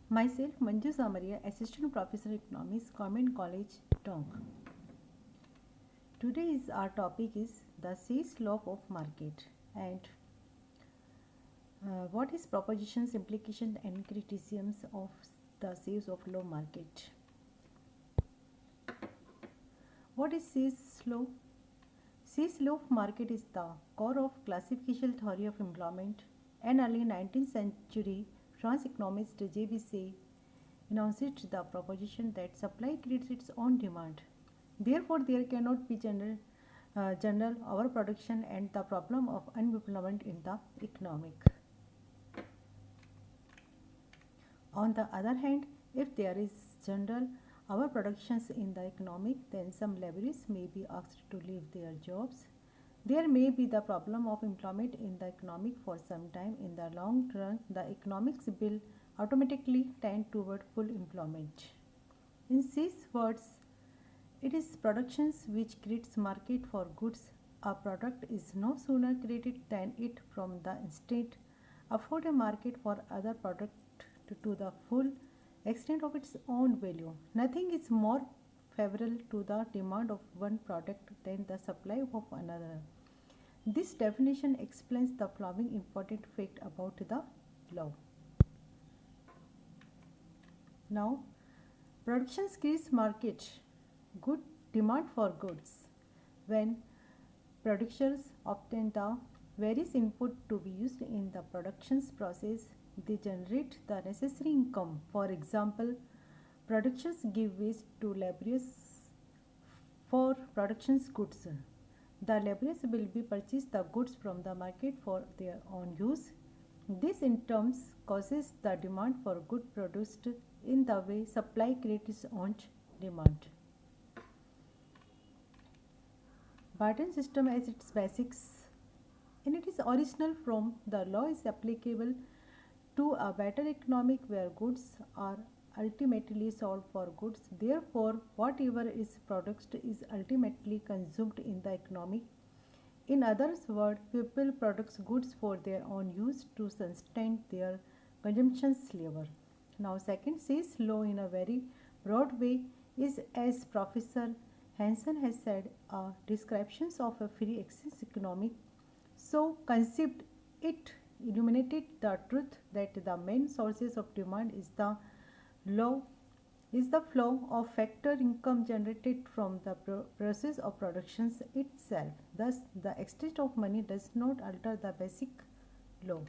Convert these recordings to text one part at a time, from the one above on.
Myself, Manju Samaria, Assistant Professor Economics, Government College, Tonk. Today's our topic is the Say's law of market and what is propositions, implication and criticisms of the Say's of law market. What is Say's law? Say's law of market is the core of classification theory of employment. An early 19th century French economist J.B. Say announced the proposition that supply creates its own demand. Therefore, there cannot be general overproduction and the problem of unemployment in the economic. On the other hand, if there is general overproductions in the economic, then some laborers may be asked to leave their jobs. There may be the problem of employment in the economic for some time. In the long run, the economics will automatically tend toward full employment. In these words, it is productions which creates market for goods. A product is no sooner created than it from the instant afford a market for other product to the full extent of its own value. Nothing is more favorable to the demand of one product than the supply of another. This definition explains the following important fact about the law. Now, production creates market, good demand for goods. When producers obtain the various input to be used in the productions process, they generate the necessary income. For example, productions give waste to laborers for production's goods. The laborers will be purchase the goods from the market for their own use. This in turn causes the demand for good produced in the way supply creates its own demand. Barton system as its basics and it is original from the law is applicable to a better economic where goods are ultimately sold for goods. Therefore, whatever is produced is ultimately consumed in the economy. In other words, people produce goods for their own use to sustain their consumption level. Now, second says law in a very broad way is as Professor Hansen has said, a description of a free access economy. So conceived, it illuminated the truth that the main sources of demand law is the flow of factor income generated from the process of production itself. Thus, the exchange of money does not alter the basic law.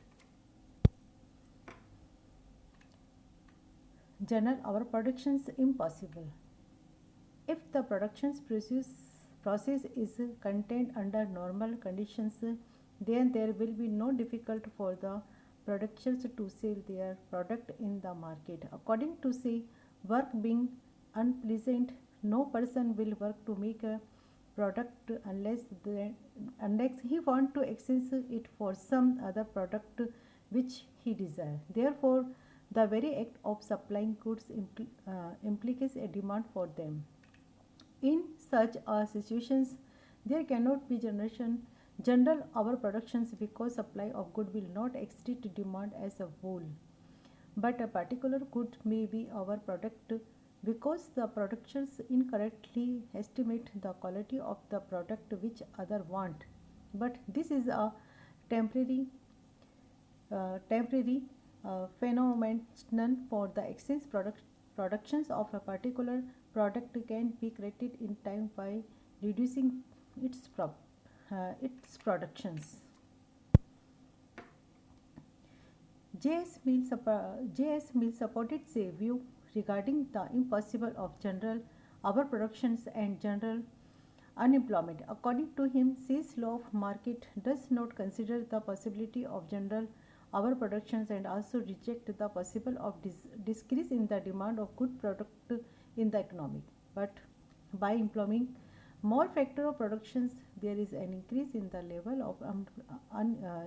General overproduction is impossible. If the process is contained under normal conditions, then there will be no difficulty for the producers to sell their product in the market. According to say, work being unpleasant, no person will work to make a product unless he want to exchange it for some other product which he desire. Therefore, the very act of supplying goods implicates a demand for them. In such a situations, there cannot be general overproductions because supply of good will not exceed demand as a whole. But a particular good may be overproduct because the producers incorrectly estimate the quality of the product which other want. But this is a temporary temporary phenomenon for the excess productions of a particular product can be created in time by reducing its productions. J.S. Mill supported a view regarding the impossible of general overproductions and general unemployment. According to him, Say's law of market does not consider the possibility of general overproductions and also reject the possible of decrease in the demand of good product in the economy. But by employing more factor of productions, there is an increase in the level of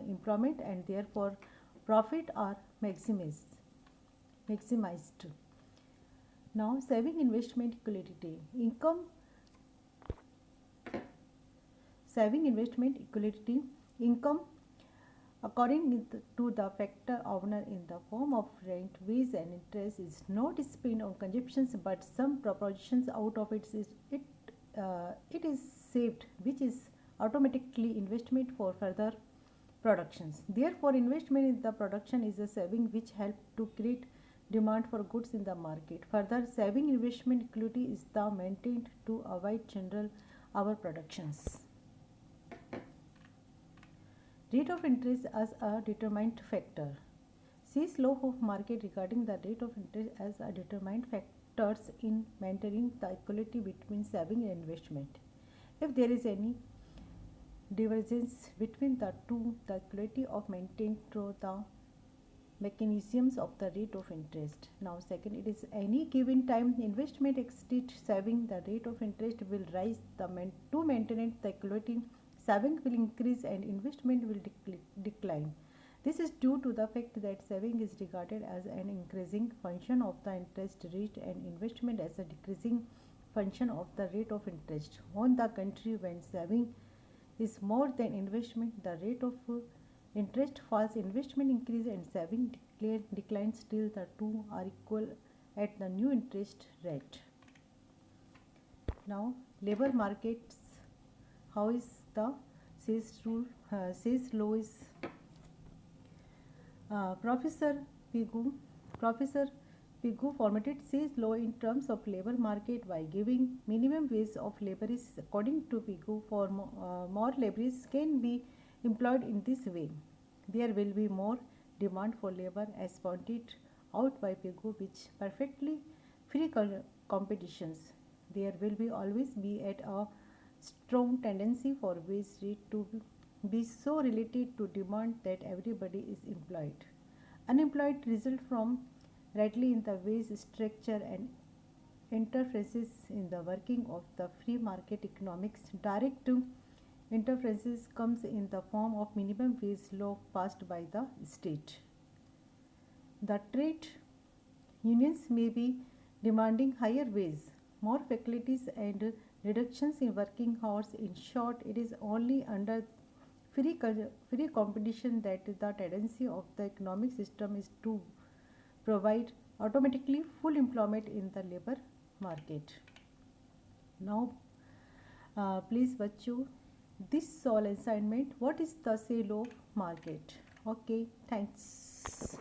employment and therefore profit are maximized. Now, saving investment equality. Saving investment equality income according to the factor owner in the form of rent, wage and interest is not spent on consumptions but some proportions out of it is saved, which is automatically investment for further productions. Therefore, investment in the production is a saving which help to create demand for goods in the market. Further, saving investment equity is the maintained to avoid general overproductions. Rate of interest as a determined factor. Sees law of market regarding the rate of interest as a determined factors in maintaining the equality between saving and investment. If there is any divergence between the two, the equality of maintained through the mechanisms of the rate of interest. Now, second, it is any given time investment exceeds saving, the rate of interest will rise. To maintain the equality, saving will increase and investment will decline. This is due to the fact that saving is regarded as an increasing function of the interest rate and investment as a decreasing function of the rate of interest. On the contrary, when saving is more than investment, the rate of interest falls, investment increase and saving declines till the two are equal at the new interest rate. Now, labor markets, how is the sales rule, sales law is Professor Pigou Professor Pigou formatted sales law in terms of labor market by giving minimum wage of laborers. According to Pigou, for more laborers can be employed in this way, there will be more demand for labor as pointed out by Pigou, which perfectly free competitions. There will be always be at a strong tendency for wage rate to be so related to demand that everybody is employed. Unemployed result from rightly in the wage structure and interferences in the working of the free market economics. Direct interferences comes in the form of minimum wage law passed by the state. The trade unions may be demanding higher wage, more faculties and reductions in working hours. In short, it is only under free competition that the tendency of the economic system is to provide automatically full employment in the labor market. Now, please watch you this sole assignment. What is the sale of market? Okay, thanks.